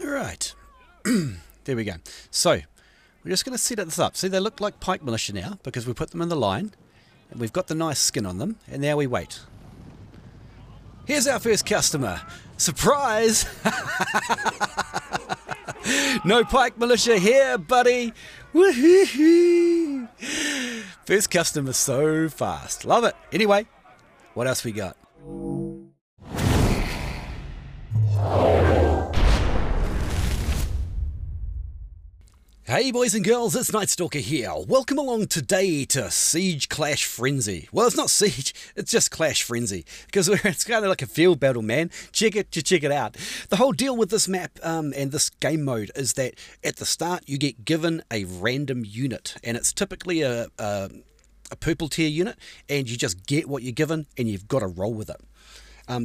Alright, there we go. So, we're just going to set this up. See, they look like pike militia now because we put them in the line. And we've got the nice skin on them. And now we wait. Here's our first customer. Surprise! No pike militia here, buddy. Woohoo! First customer so fast. Love it. Anyway, what else we got? Hey boys and girls, it's KnightStalker here. Welcome along today to Siege Clash Frenzy. Well, it's not Siege, it's just Clash Frenzy. Because it's kind of like a field battle, man. Check it out. The whole deal with this map and this game mode is that at the start you get given a random unit. And it's typically a purple tier unit. And you just get what you're given and you've got to roll with it.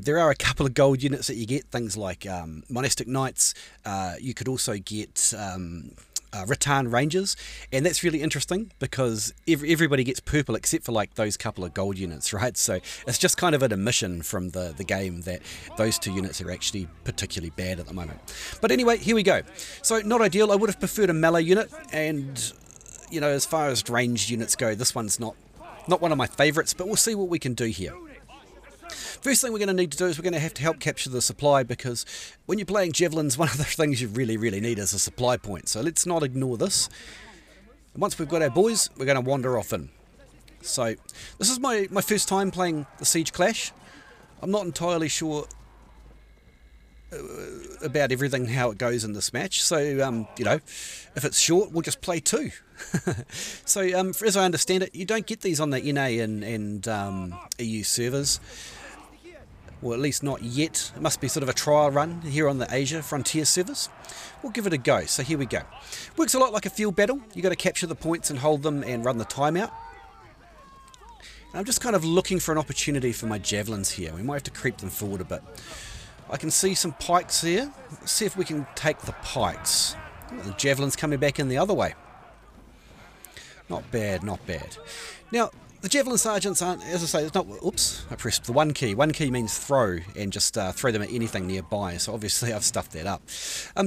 There are a couple of gold units that you get, things like Monastic Knights. You could also get Rattan Rangers, and that's really interesting because everybody gets purple except for like those couple of gold units, right? So it's just kind of an admission from the game that those two units are actually particularly bad at the moment. But anyway, here we go. So not ideal. I would have preferred a melee unit, and you know, as far as ranged units go, this one's not one of my favorites, but we'll see what we can do here. First thing we're going to need to do is we're going to have to help capture the supply, because when you're playing javelins, one of the things you really need is a supply point. So let's not ignore this. And once we've got our boys, we're going to wander off in. So this is my first time playing the Siege Clash. I'm not entirely sure about everything, how it goes in this match. So, you know, if it's short, we'll just play two. So, as I understand it, you don't get these on the NA and EU servers. Well, at least not yet. It must be sort of a trial run here on the Asia Frontier servers. We'll give it a go. So here we go. Works a lot like a field battle. You've got to capture the points and hold them and run the timeout. And I'm just kind of looking for an opportunity for my javelins here. We might have to creep them forward a bit. I can see some pikes here. Let's see if we can take the pikes. The javelin's coming back in the other way. Not bad, not bad. Now, the Javelin Sergeants aren't, as I say, it's not, oops, I pressed the one key. One key means throw, and just throw them at anything nearby, so obviously I've stuffed that up.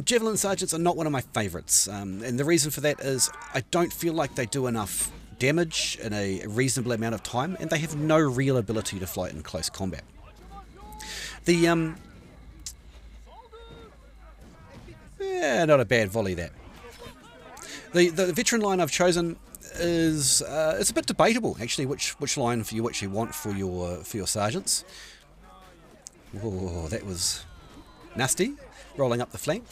Javelin Sergeants are not one of my favourites, and the reason for that is I don't feel like they do enough damage in a reasonable amount of time, and they have no real ability to fight in close combat. The, yeah, not a bad volley that. The veteran line I've chosen is it's a bit debatable actually which line for you actually want for your sergeants. Oh, that was nasty, rolling up the flank.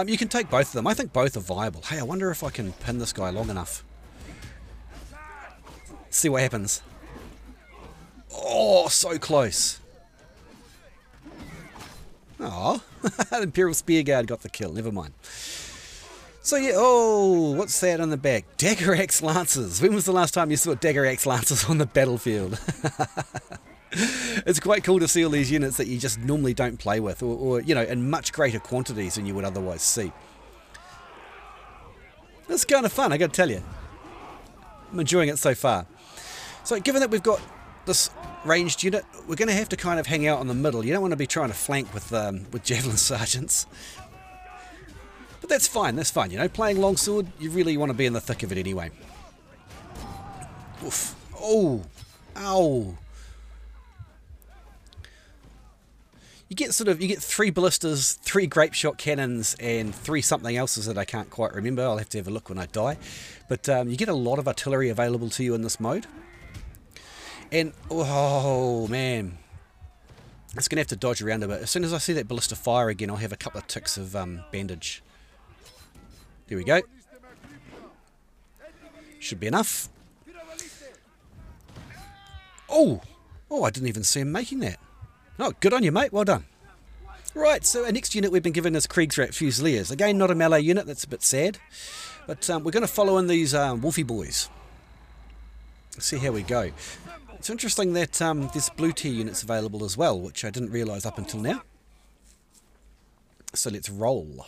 You can take both of them. I think both are viable. Hey, I wonder if I can pin this guy long enough. See what happens. Oh, so close. Oh, Imperial Spearguard got the kill. Never mind. So yeah, oh, what's that on the back? Dagger Axe Lancers. When was the last time you saw Dagger Axe Lancers on the battlefield? It's quite cool to see all these units that you just normally don't play with, or you know, in much greater quantities than you would otherwise see. It's kind of fun, I got to tell you. I'm enjoying it so far. So given that we've got this ranged unit, we're going to have to kind of hang out in the middle. You don't want to be trying to flank with Javelin Sergeants. But that's fine, you know, playing Longsword, you really want to be in the thick of it anyway. Oof. Oh, ow. You get 3 ballistas, 3 grape shot cannons, and 3 something else's that I can't quite remember. I'll have to have a look when I die. But you get a lot of artillery available to you in this mode. And, oh man, it's going to have to dodge around a bit. As soon as I see that ballista fire again, I'll have a couple of ticks of bandage. There we go. Should be enough. Oh! Oh, I didn't even see him making that. Oh, good on you, mate. Well done. Right, so our next unit we've been given is Kriegsrat Fusiliers. Again, not a melee unit. That's a bit sad. But we're going to follow in these Wolfie boys. Let's see how we go. It's interesting that there's blue tier units available as well, which I didn't realise up until now. So let's roll.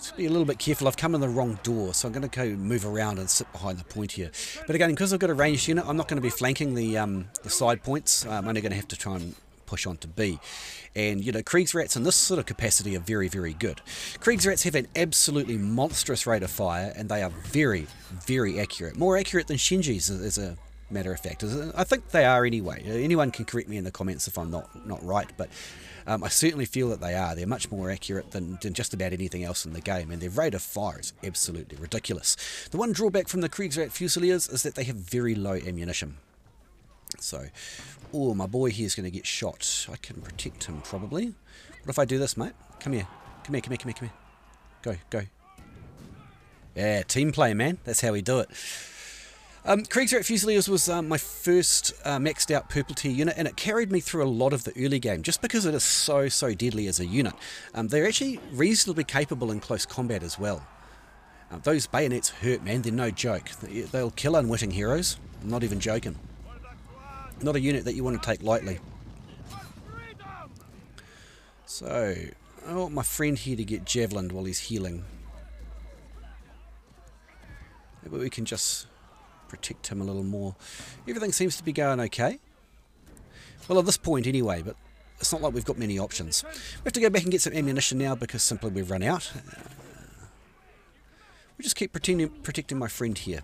Just be a little bit careful. I've come in the wrong door, so I'm going to go move around and sit behind the point here. But again, because I've got a ranged unit, I'm not going to be flanking the side points. I'm only going to have to try and push on to B. And, you know, Kriegsrats in this sort of capacity are very, very good. Kriegsrats have an absolutely monstrous rate of fire, and they are very, very accurate. More accurate than Shinji's, as a matter of fact. I think they are anyway. Anyone can correct me in the comments if I'm not right, but I certainly feel that they are. They're much more accurate than just about anything else in the game, and their rate of fire is absolutely ridiculous. The one drawback from the Kriegsrat Fusiliers is that they have very low ammunition. So, oh, my boy here is going to get shot. I can protect him, probably. What if I do this, mate? Come here. Come here, come here, come here, come here. Go, go. Yeah, team play, man. That's how we do it. Kriegsrat Fusiliers was my first maxed out purple tier unit, and it carried me through a lot of the early game, just because it is so deadly as a unit. They're actually reasonably capable in close combat as well. Those bayonets hurt, man. They're no joke. They'll kill unwitting heroes. I'm not even joking. Not a unit that you want to take lightly. So, I want my friend here to get javelined while he's healing. Maybe we can just protect him a little more. Everything seems to be going okay. Well, at this point anyway, but it's not like we've got many options. We have to go back and get some ammunition now because simply we've run out. We'll just keep protecting my friend here.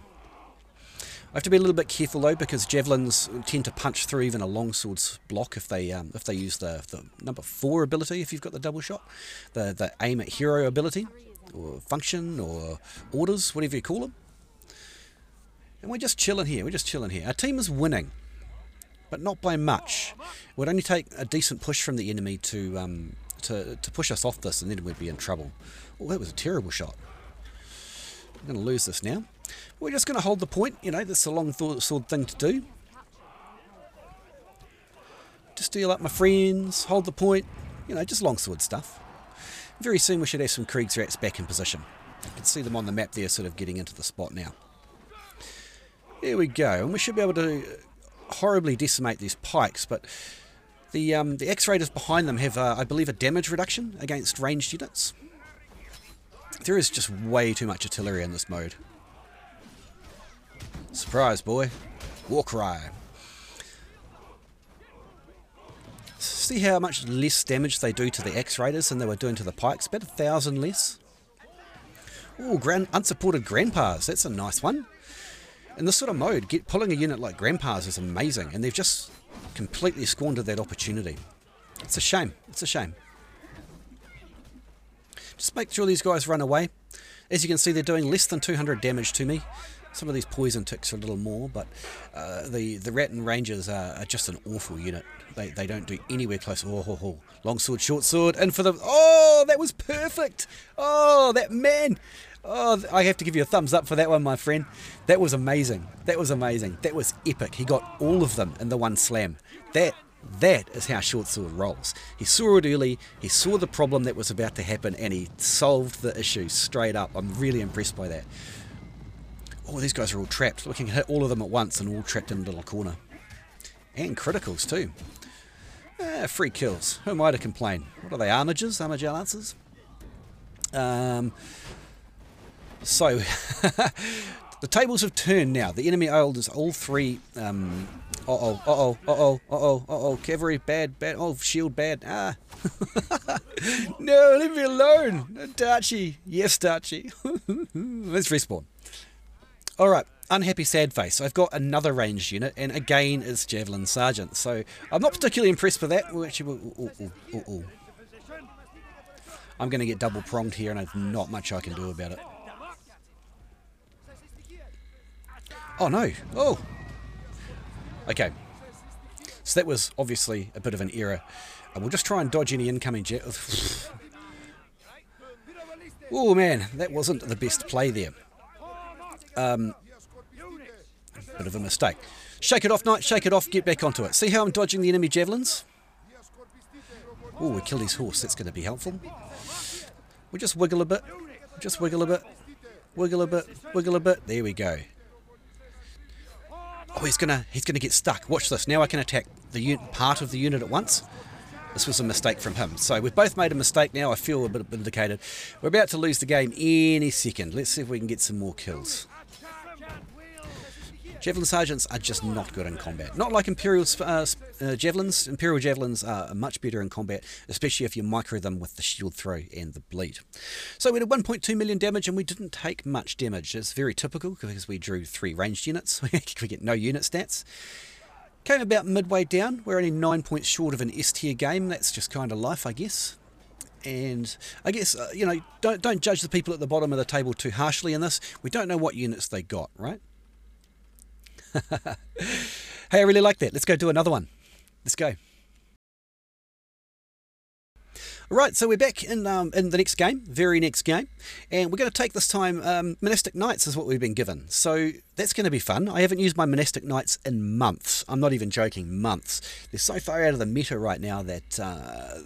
I have to be a little bit careful though, because javelins tend to punch through even a longsword's block if they use the number 4 ability. If you've got the double shot, the aim at hero ability, or function, or orders, whatever you call them. And we're just chilling here. We're just chilling here. Our team is winning, but not by much. It would only take a decent push from the enemy to push us off this, and then we'd be in trouble. Oh, that was a terrible shot. I'm going to lose this now. We're just going to hold the point. You know, that's a long sword thing to do. Just deal up my friends, hold the point. You know, just longsword stuff. Very soon we should have some Kriegsrats back in position. You can see them on the map there, sort of getting into the spot now. Here we go, and we should be able to horribly decimate these pikes, but the X-Raiders behind them have, I believe, a damage reduction against ranged units. There is just way too much artillery in this mode. Surprise, boy. War cry. See how much less damage they do to the X-Raiders than they were doing to the pikes? About 1,000 less. Ooh, unsupported grandpas. That's a nice one. In this sort of mode, pulling a unit like grandpas is amazing, and they've just completely squandered that opportunity. It's a shame. It's a shame. Just make sure these guys run away. As you can see, they're doing less than 200 damage to me. Some of these poison ticks are a little more, but the Rat and Rangers are just an awful unit. They don't do anywhere close. Oh. Long sword, short sword, and for the... Oh, that was perfect. Oh, that man. Oh, I have to give you a thumbs up for that one, my friend. That was amazing. That was amazing. That was epic. He got all of them in the one slam. That is how short sword rolls. He saw it early, he saw the problem that was about to happen, and he solved the issue straight up. I'm really impressed by that. Oh, these guys are all trapped. Looking to hit all of them at once and all trapped in a little corner. And criticals too. Free kills. Who am I to complain? What are they, armagers? Armager lancers? So, the tables have turned now. The enemy holds all three. Cavalry, bad. Oh, shield, bad. No, leave me alone. Darchie. Yes, Darchie. Let's respawn. Alright, unhappy sad face. I've got another ranged unit, and again it's Javelin Sergeants. So, I'm not particularly impressed with that. I'm going to get double pronged here, and there's not much I can do about it. Oh no! Oh! Okay. So that was obviously a bit of an error. We'll just try and dodge any incoming jet. Oh man, that wasn't the best play there. Bit of a mistake. Shake it off, Knight, shake it off, get back onto it. See how I'm dodging the enemy javelins? Oh, we killed his horse, that's going to be helpful. We'll just wiggle a bit. Just wiggle a bit. Wiggle a bit. Wiggle a bit. There we go. Oh, he's gonna get stuck. Watch this. Now I can attack the part of the unit at once. This was a mistake from him. So we've both made a mistake now. I feel a bit vindicated. We're about to lose the game any second. Let's see if we can get some more kills. Javelin Sergeants are just not good in combat. Not like Imperial Javelins. Imperial Javelins are much better in combat, especially if you micro them with the shield throw and the bleed. So we did 1.2 million damage and we didn't take much damage. It's very typical because we drew 3 ranged units. We get no unit stats. Came about midway down. We're only 9 points short of an S tier game. That's just kind of life, I guess. And I guess, you know, don't judge the people at the bottom of the table too harshly in this. We don't know what units they got, right? Hey, I really like that. Let's go do another one. Let's go. Alright, so we're back in the next game, very next game, and we're going to take this time, Monastic Knights is what we've been given, so that's going to be fun. I haven't used my Monastic Knights in months. I'm not even joking, months. They're so far out of the meta right now that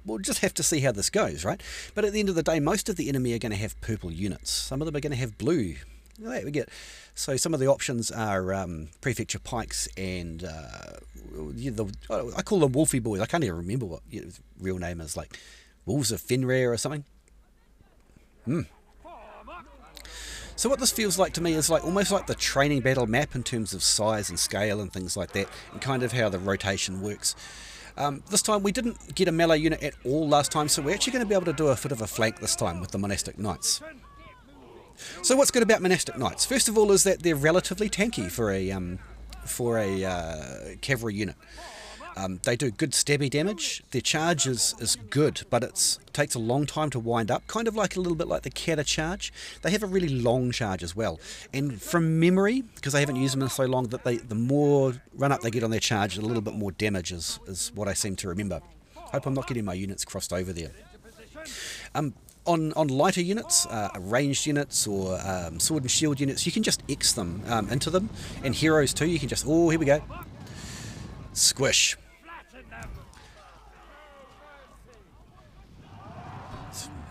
we'll just have to see how this goes, right? But at the end of the day, most of the enemy are going to have purple units. Some of them are going to have blue. There we get. So some of the options are Prefecture Pikes and I call them Wolfie Boys. I can't even remember what the real name is, like Wolves of Fenrir or something. So what this feels like to me is like almost like the training battle map in terms of size and scale and things like that, and kind of how the rotation works. This time we didn't get a melee unit at all last time, so we're actually going to be able to do a bit of a flank this time with the Monastic Knights. So what's good about Monastic Knights? First of all is that they're relatively tanky for a cavalry unit. They do good stabby damage. Their charge is good, but it takes a long time to wind up, kind of like a little bit like the Kata charge. They have a really long charge as well. And from memory, because I haven't used them in so long, that the more run up they get on their charge, a little bit more damage is what I seem to remember. Hope I'm not getting my units crossed over there. On lighter units, ranged units or sword and shield units, you can just X them into them. And heroes too, you can just, oh, here we go. Squish.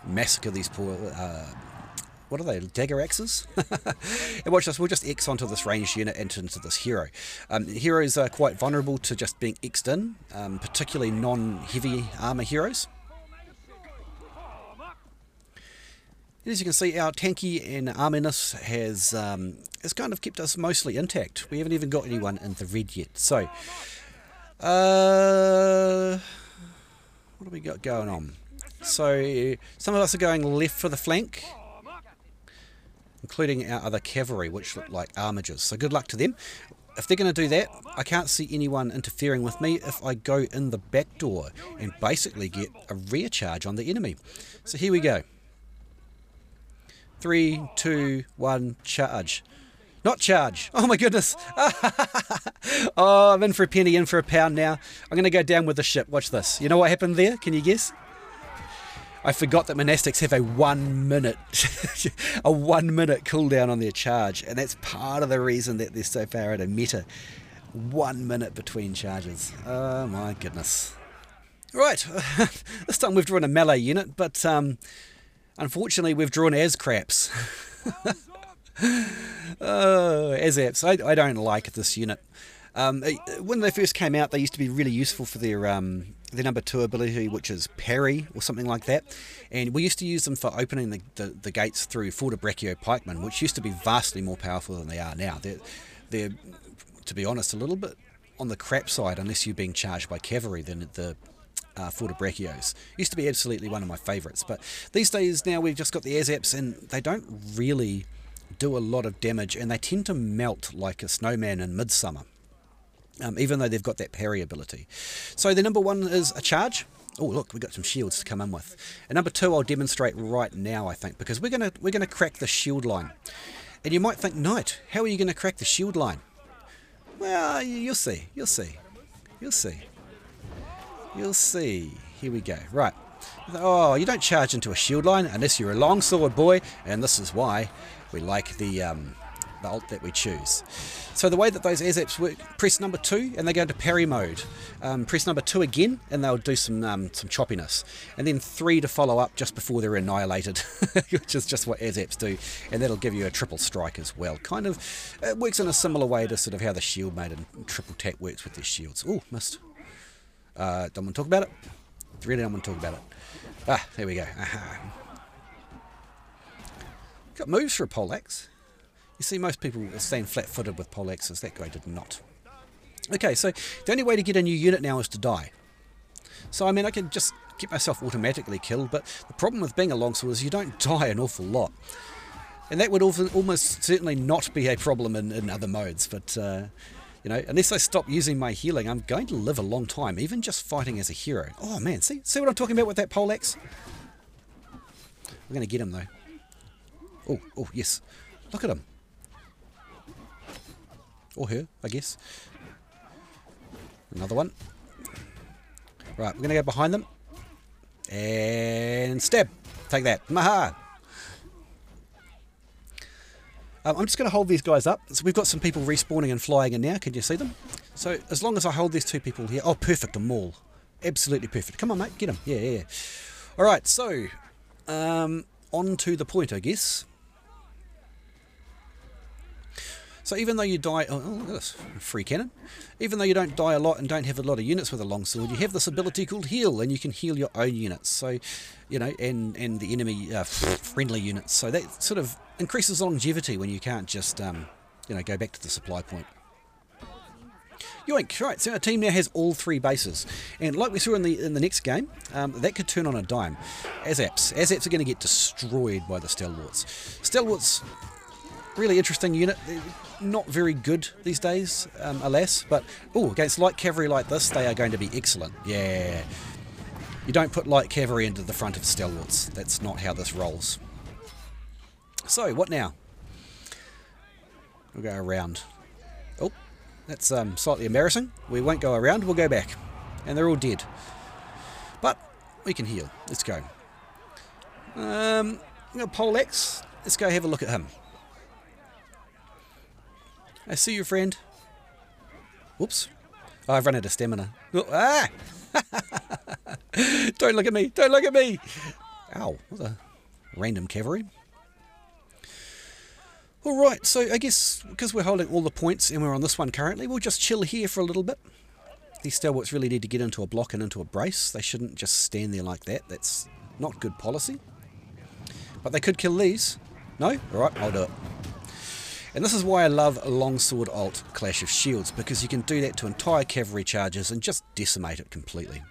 Massacre these poor, what are they, dagger axes? And watch this, we'll just X onto this ranged unit and into this hero. Heroes are quite vulnerable to just being X'd in, particularly non-heavy armor heroes. As you can see, our tanky and arminess has kind of kept us mostly intact. We haven't even got anyone in the red yet. So, what do we got going on? So, some of us are going left for the flank, including our other cavalry, which look like armigers. So good luck to them. If they're going to do that, I can't see anyone interfering with me if I go in the back door and basically get a rear charge on the enemy. So here we go. 3, 2, 1, charge. Not charge. Oh my goodness. Oh, I'm in for a penny, in for a pound now. I'm going to go down with the ship. Watch this. You know what happened there? Can you guess? I forgot that monastics have a 1 minute a 1 minute cooldown on their charge, and that's part of the reason that they're so far out of meta. 1 minute between charges. Oh my goodness. Right. This time we've drawn a melee unit, but unfortunately, we've drawn Azcraps. Azaps. I don't like this unit. When they first came out, they used to be really useful for their number 2 ability, which is parry or something like that. And we used to use them for opening the gates through Fortebraccio pikemen, which used to be vastly more powerful than they are now. They're, to be honest, a little bit on the crap side, unless you're being charged by cavalry, than the Fortebraccios. Used to be absolutely one of my favourites, but these days now we've just got the Azaps, and they don't really do a lot of damage, and they tend to melt like a snowman in midsummer, even though they've got that parry ability. So the number 1 is a charge. Oh look, we've got some shields to come in with. And number 2 I'll demonstrate right now, I think, because we're gonna crack the shield line. And you might think, Knight, how are you gonna crack the shield line? Well, you'll see. You'll see. You'll see. You'll see. Here we go. Right. Oh, you don't charge into a shield line unless you're a longsword boy, and this is why we like the ult that we choose. So the way that those Azaps work, press number 2 and they go into parry mode. Press number 2 again and they'll do some choppiness. And then 3 to follow up just before they're annihilated, which is just what Azaps do. And that'll give you a triple strike as well. Kind of, it works in a similar way to sort of how the shield mate and triple tap works with their shields. Oh, missed. Don't want to talk about it. Really don't want to talk about it. Ah, there we go. Aha. Got moves for a poleaxe. You see, most people stand flat-footed with poleaxes. That guy did not. Okay, so the only way to get a new unit now is to die. So, I mean, I can just get myself automatically killed, but the problem with being a longsword is you don't die an awful lot. And that would almost certainly not be a problem in other modes, but, you know, unless I stop using my healing, I'm going to live a long time, even just fighting as a hero. Oh, man, see what I'm talking about with that poleaxe? We're going to get him, though. Oh, yes. Look at him. Or her, I guess. Another one. Right, we're going to go behind them. And stab. Take that. Maha! I'm just going to hold these guys up. So we've got some people respawning and flying in now. Can you see them? So as long as I hold these two people here... Oh, perfect, a maul. Absolutely perfect. Come on, mate, get them. Yeah. All right, so on to the point, I guess. So even though you die... Oh, look at this. Free cannon. Even though you don't die a lot and don't have a lot of units with a longsword, you have this ability called heal, and you can heal your own units. So, you know, and the enemy friendly units. So that sort of increases longevity when you can't just, you know, go back to the supply point. Yoink! Right, so our team now has all 3 bases. And like we saw in the next game, that could turn on a dime. Azaps. Azaps are going to get destroyed by the Stalwarts. Stalwarts... Really interesting unit. They're not very good these days, alas, but against light cavalry like this, they are going to be excellent. Yeah. You don't put light cavalry into the front of Stalwarts. That's not how this rolls. So, what now? We'll go around. Oh, that's slightly embarrassing. We won't go around, we'll go back. And they're all dead. But we can heal. Let's go. Poleaxe. Let's go have a look at him. I see you, friend. Whoops. Oh, I've run out of stamina. Oh, ah! Don't look at me. Don't look at me. Ow. What a random cavalry. All right. So I guess because we're holding all the points and we're on this one currently, we'll just chill here for a little bit. These stalwarts really need to get into a block and into a brace. They shouldn't just stand there like that. That's not good policy. But they could kill these. No? All right. I'll do it. And this is why I love Longsword Alt Clash of Shields, because you can do that to entire cavalry charges and just decimate it completely.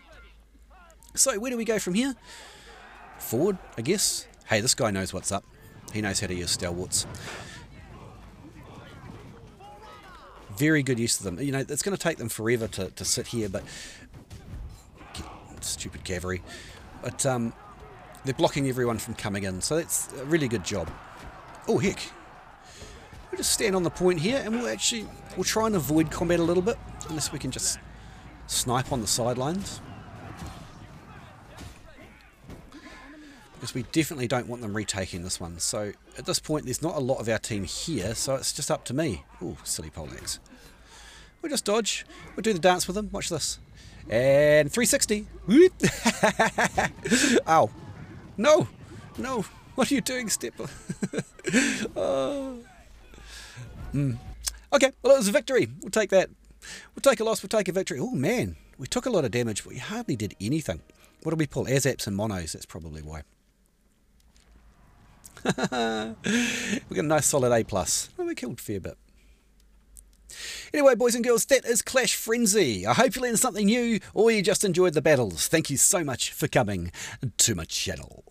So where do we go from here? Forward, I guess. Hey, this guy knows what's up. He knows how to use Stalwarts. Very good use of them. You know, it's going to take them forever to sit here, but... Stupid cavalry. But they're blocking everyone from coming in, so that's a really good job. Oh, heck. We'll just stand on the point here and we'll try and avoid combat a little bit, unless we can just snipe on the sidelines. Because we definitely don't want them retaking this one. So at this point there's not a lot of our team here, so it's just up to me. Ooh, silly poleaxe. We'll just dodge. We'll do the dance with them. Watch this. And 360. Ow. No. No. What are you doing, Stepper? Oh. Okay, well, it was a victory. We'll take that. We'll take a loss, we'll take a victory. Oh, man. We took a lot of damage, but we hardly did anything. What did we pull? Azaps and monos. That's probably why. We got a nice solid A+. Well, we killed a fair bit. Anyway, boys and girls, that is Clash Frenzy. I hope you learned something new, or you just enjoyed the battles. Thank you so much for coming to my channel.